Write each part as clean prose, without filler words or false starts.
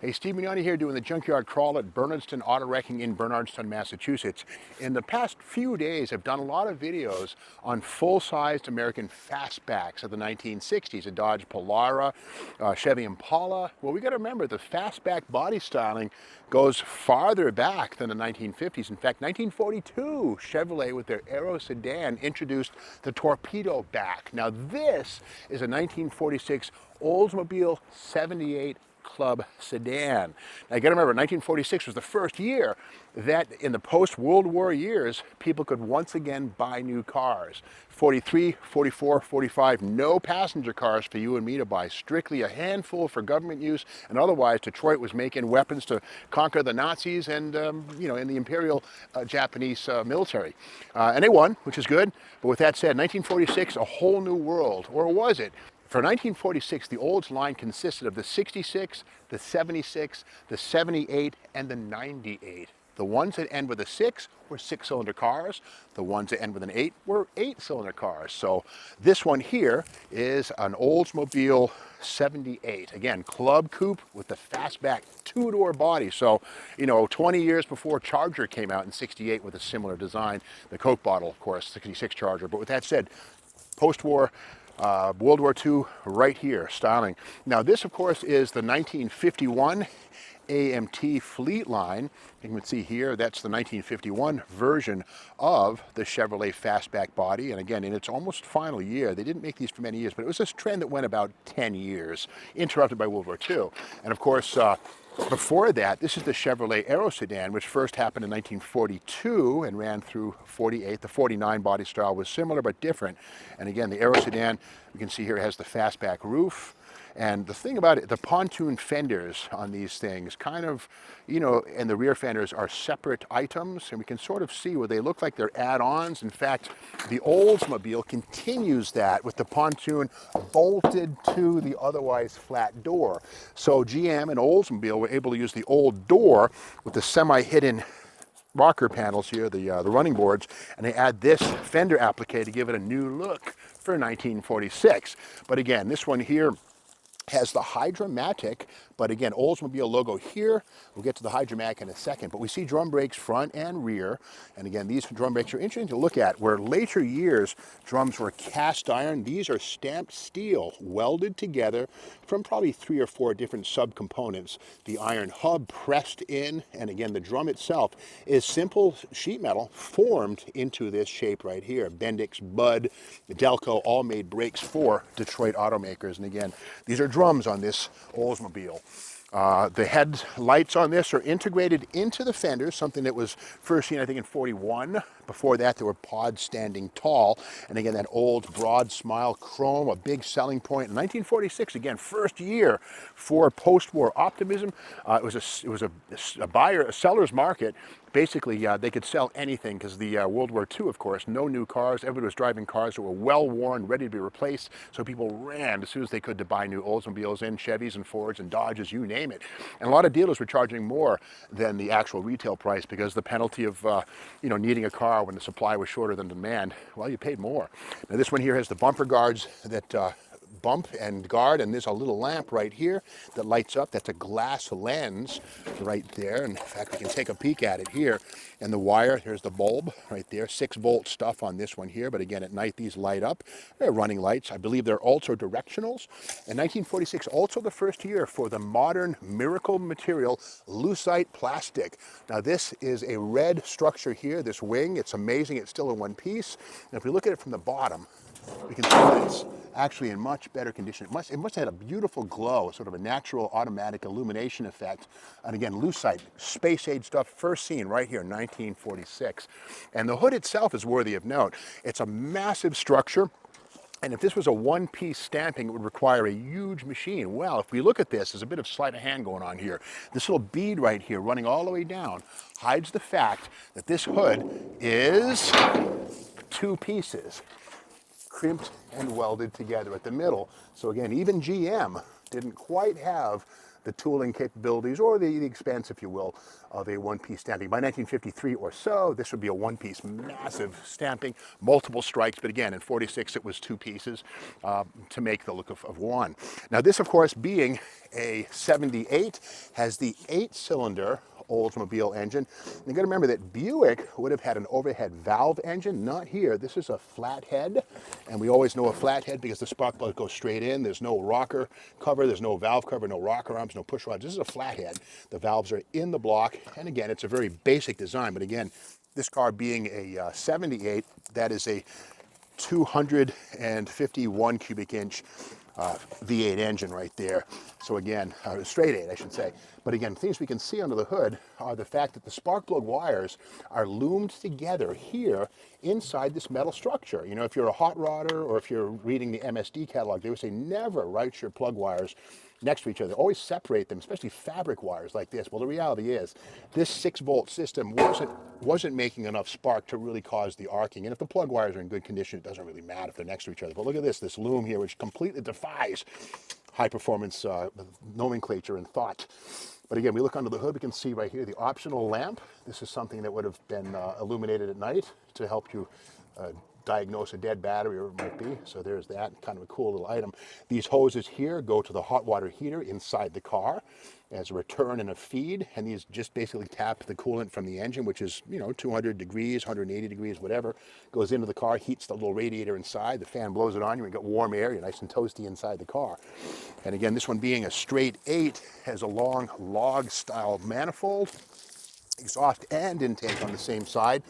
Hey, Steve Mignani here doing the Junkyard Crawl at Bernardston Auto Wrecking in Bernardston, Massachusetts. In the past few days, I've done a lot of videos on full-sized American fastbacks of the 1960s, a Dodge Polara, Chevy Impala. Well, we got to remember the fastback body styling goes farther back than the 1950s. In fact, 1942, Chevrolet with their Aero sedan introduced the torpedo back. Now this is a 1946 Oldsmobile 78 Club Sedan. Now you got to remember, 1946 was the first year that in the post-World War years, people could once again buy new cars. 43, 44, 45, no passenger cars for you and me to buy, strictly a handful for government use, and otherwise Detroit was making weapons to conquer the Nazis and, in the Imperial Japanese military. And they won, which is good, but with that said, 1946, a whole new world, or was it? For 1946, the Olds line consisted of the 66, the 76, the 78, and the 98. The ones that end with a 6 were 6-cylinder cars. The ones that end with an 8 were 8-cylinder cars. So this one here is an Oldsmobile 78. Again, club coupe with the fastback two-door body. So, 20 years before Charger came out in 68 with a similar design. The Coke bottle, of course, 66 Charger. But with that said, post-war, World War II right here, styling. Now this, of course, is the 1951 AMT fleet line. You can see here, that's the 1951 version of the Chevrolet fastback body. And again, in its almost final year, they didn't make these for many years, but it was this trend that went about 10 years, interrupted by World War II. And of course, before that, this is the Chevrolet Aero sedan, which first happened in 1942 and ran through 48. The 49 body style was similar but different. And again, the Aero sedan, we can see here, it has the fastback roof. And the thing about it, the pontoon fenders on these things kind of, and the rear fenders are separate items, and we can sort of see where they look like they're add-ons. In fact, the Oldsmobile continues that with the pontoon bolted to the otherwise flat door. So GM and Oldsmobile were able to use the old door with the semi-hidden rocker panels here, the running boards, and they add this fender applique to give it a new look for 1946. But again, this one here has the Hydramatic, but again, Oldsmobile logo here. We'll get to the Hydramatic in a second, but we see drum brakes front and rear. And again, these drum brakes are interesting to look at. Where later years, drums were cast iron, these are stamped steel, welded together from probably 3 or 4 different subcomponents. The iron hub pressed in, and again, the drum itself is simple sheet metal formed into this shape right here. Bendix, Bud, Delco, all made brakes for Detroit automakers. And again, these are drums on this Oldsmobile. The headlights on this are integrated into the fenders, something that was first seen, I think, in 41. Before that, there were pods standing tall. And again, that old broad smile chrome, a big selling point. In 1946, again, first year for post-war optimism. It was a seller's market. Basically, they could sell anything because the World War II, of course, no new cars. Everybody was driving cars that were well-worn, ready to be replaced. So people ran as soon as they could to buy new Oldsmobiles and Chevys and Fords and Dodges, you name it. And a lot of dealers were charging more than the actual retail price because the penalty of, needing a car when the supply was shorter than demand, well, you paid more. Now this one here has the bumper guards that bump and guard, and there's a little lamp right here that lights up. That's a glass lens right there. And in fact, we can take a peek at it here. And the wire, there's the bulb right there, 6-volt stuff on this one here. But again, at night, these light up. They're running lights. I believe they're also directionals. And 1946, also the first year for the modern miracle material, lucite plastic. Now, this is a red structure here, this wing. It's amazing. It's still in one piece. And if we look at it from the bottom, we can see that it's actually in much better condition. It must have had a beautiful glow, sort of a natural automatic illumination effect. And again, lucite, space age stuff, first seen right here, 1946. And the hood itself is worthy of note. It's a massive structure. And if this was a one-piece stamping, it would require a huge machine. Well, if we look at this, there's a bit of sleight of hand going on here. This little bead right here running all the way down hides the fact that this hood is 2 pieces, crimped and welded together at the middle. So again, even GM didn't quite have the tooling capabilities or the expense, if you will, of a one-piece stamping. By 1953 or so, this would be a one-piece massive stamping, multiple strikes, but again, in 46 it was two pieces to make the look of one. Now this, of course, being a 78, has the 8-cylinder Oldsmobile engine. You got to remember that Buick would have had an overhead valve engine, not here. This is a flathead, and we always know a flathead because the spark plug goes straight in. There's no rocker cover, there's no valve cover, no rocker arms, no push rods. This is a flathead. The valves are in the block, and again, it's a very basic design, but again, this car being a 78, that is a 251 cubic inch V8 engine right there. So again, straight 8, I should say. But again, things we can see under the hood are the fact that the spark plug wires are loomed together here inside this metal structure. You know, if you're a hot rodder or if you're reading the MSD catalog, they would say never write your plug wires next to each other. Always separate them, especially fabric wires like this. Well, the reality is this 6-volt system wasn't making enough spark to really cause the arcing. And if the plug wires are in good condition, it doesn't really matter if they're next to each other. But look at this loom here, which completely defies high performance nomenclature and thought. But again, we look under the hood, we can see right here the optional lamp. This is something that would have been illuminated at night to help you diagnose a dead battery or it might be. So there's that, kind of a cool little item. These hoses here go to the hot water heater inside the car as a return and a feed, and these just basically tap the coolant from the engine, which is, you know, 200 degrees, 180 degrees, whatever, goes into the car, heats the little radiator inside, the fan blows it on you, and you get warm air, you're nice and toasty inside the car. And again, this one being a straight 8 has a long log style manifold, exhaust and intake on the same side.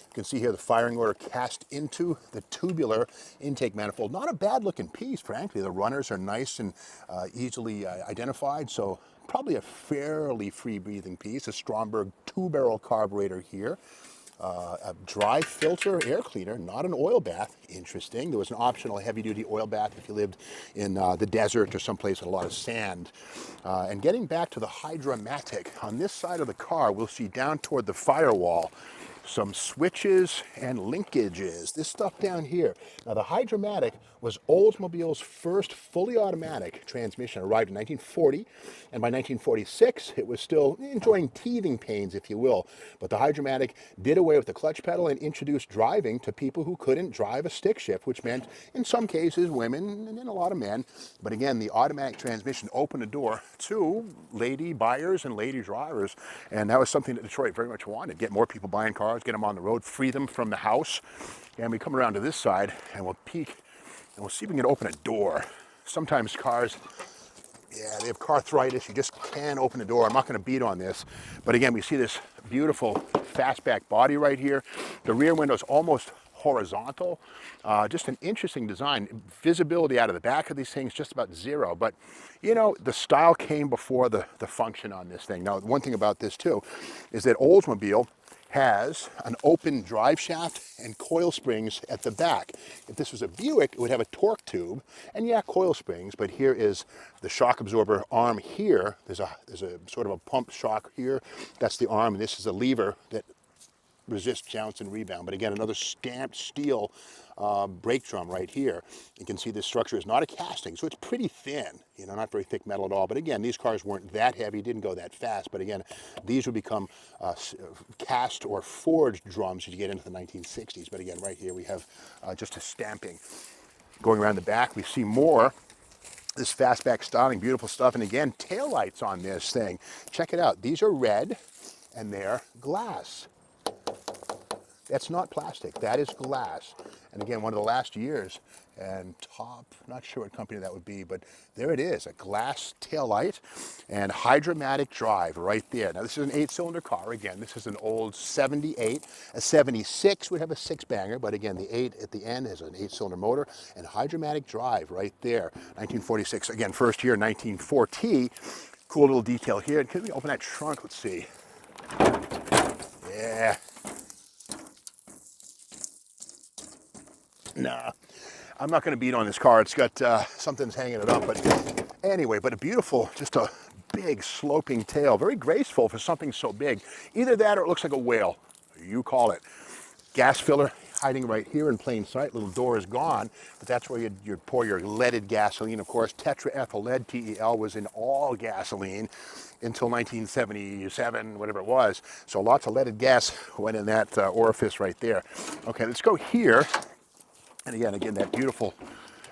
You can see here the firing order cast into the tubular intake manifold. Not a bad looking piece, frankly. The runners are nice and easily identified, so probably a fairly free breathing piece. A Stromberg 2-barrel carburetor here. A dry filter air cleaner, not an oil bath. Interesting. There was an optional heavy-duty oil bath if you lived in the desert or someplace with a lot of sand. And getting back to the Hydramatic, on this side of the car, we'll see down toward the firewall some switches and linkages. This stuff down here. Now, the Hydramatic was Oldsmobile's first fully automatic transmission. It arrived in 1940, and by 1946, it was still enjoying teething pains, if you will. But the Hydramatic did away with the clutch pedal and introduced driving to people who couldn't drive a stick shift, which meant, in some cases, women and a lot of men. But again, the automatic transmission opened the door to lady buyers and lady drivers, and that was something that Detroit very much wanted. Get more people buying cars, get them on the road, free them from the house. And we come around to this side and we'll peek and we'll see if we can open a door. Sometimes cars, yeah, they have carthritis. You just can't open the door. I'm not going to beat on this. But again, we see this beautiful fastback body right here. The rear window is almost horizontal. Just an interesting design. Visibility out of the back of these things, just about zero. But, you know, the style came before the function on this thing. Now, one thing about this, too, is that Oldsmobile has an open drive shaft and coil springs at the back. If this was a Buick, it would have a torque tube and, yeah, coil springs, but here is the shock absorber arm here. There's a sort of a pump shock here. That's the arm, and this is a lever that resist bounce and rebound. But again, another stamped steel brake drum right here. You can see this structure is not a casting, so it's pretty thin, you know, not very thick metal at all. But again, these cars weren't that heavy, didn't go that fast. But again, these would become cast or forged drums as you get into the 1960s. But again, right here we have just a stamping. Going around the back, we see more this fastback styling, beautiful stuff. And again, taillights on this thing. Check it out. These are red and they're glass. That's not plastic, that is glass. And again, one of the last years, and top, not sure what company that would be, but there it is, a glass taillight and Hydramatic drive right there. Now this is an 8-cylinder car. Again, this is an old 78. A 76 would have a 6-banger, but again, the 8 at the end is an 8-cylinder motor and Hydramatic drive right there. 1946, again, first year, 1940. Cool little detail here. Can we open that trunk? Let's see. Yeah. Nah, I'm not going to beat on this car. It's got something's hanging it up. But anyway, but a beautiful, just a big sloping tail. Very graceful for something so big. Either that or it looks like a whale. You call it. Gas filler, hiding right here in plain sight. Little door is gone, but that's where you'd pour your leaded gasoline. Of course, tetraethyl lead, TEL, was in all gasoline until 1977, whatever it was. So lots of leaded gas went in that orifice right there. Okay, let's go here. And again, that beautiful,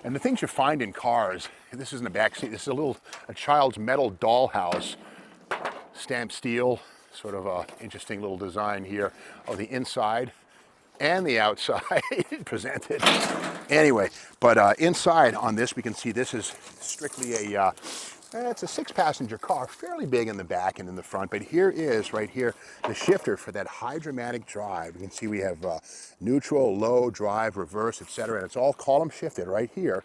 and the things you find in cars, this is in the back seat, this is a child's metal dollhouse, stamped steel, sort of a interesting little design here of the inside and the outside presented. Anyway, but inside on this, we can see this is strictly it's a 6-passenger car, fairly big in the back and in the front, but here is, right here, the shifter for that Hydramatic drive. You can see we have neutral, low, drive, reverse, etc., and it's all column shifted right here.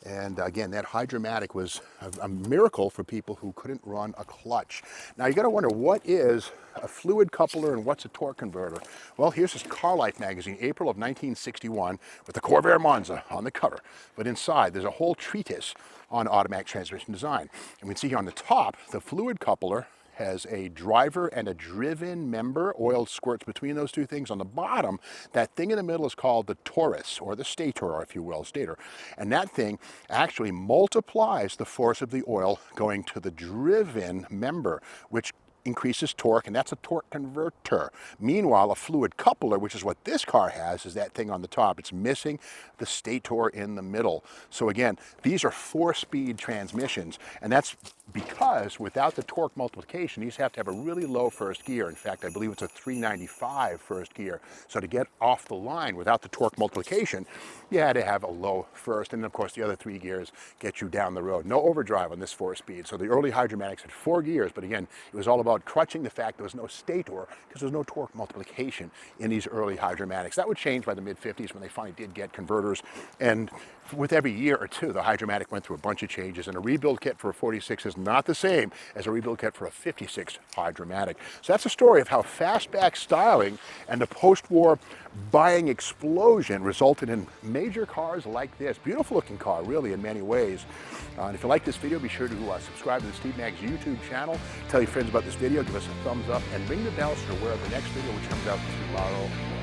And again, that Hydramatic was a miracle for people who couldn't run a clutch. Now you gotta wonder, what is a fluid coupler and what's a torque converter? Well, here's this Car Life magazine, April of 1961, with the Corvair Monza on the cover. But inside, there's a whole treatise on automatic transmission design. And we can see here on the top, the fluid coupler has a driver and a driven member. Oil squirts between those two things. On the bottom, that thing in the middle is called the torus, or the stator, if you will, stator. And that thing actually multiplies the force of the oil going to the driven member, which increases torque, and that's a torque converter. Meanwhile, a fluid coupler, which is what this car has, is that thing on the top. It's missing the stator in the middle. So again, these are 4-speed transmissions, and that's because without the torque multiplication, these have to have a really low first gear. In fact, I believe it's a 395 first gear. So to get off the line without the torque multiplication, you had to have a low first, and of course the other 3 gears get you down the road. No overdrive on this 4-speed. So the early Hydramatics had 4 gears, but again, it was all about crutching the fact there was no stator because there was no torque multiplication in these early Hydramatics. That would change by the mid-50s when they finally did get converters, and with every year or two, the Hydramatic went through a bunch of changes, and a rebuild kit for a 46 is not the same as a rebuild kit for a 56 Hydramatic. So that's a story of how fastback styling and the post-war buying explosion resulted in major cars like this. Beautiful looking car, really, in many ways. And if you like this video, be sure to subscribe to the Steve Maggs YouTube channel. Tell your friends about this video, give us a thumbs up, and ring the bell so you're aware of the next video, which comes out tomorrow.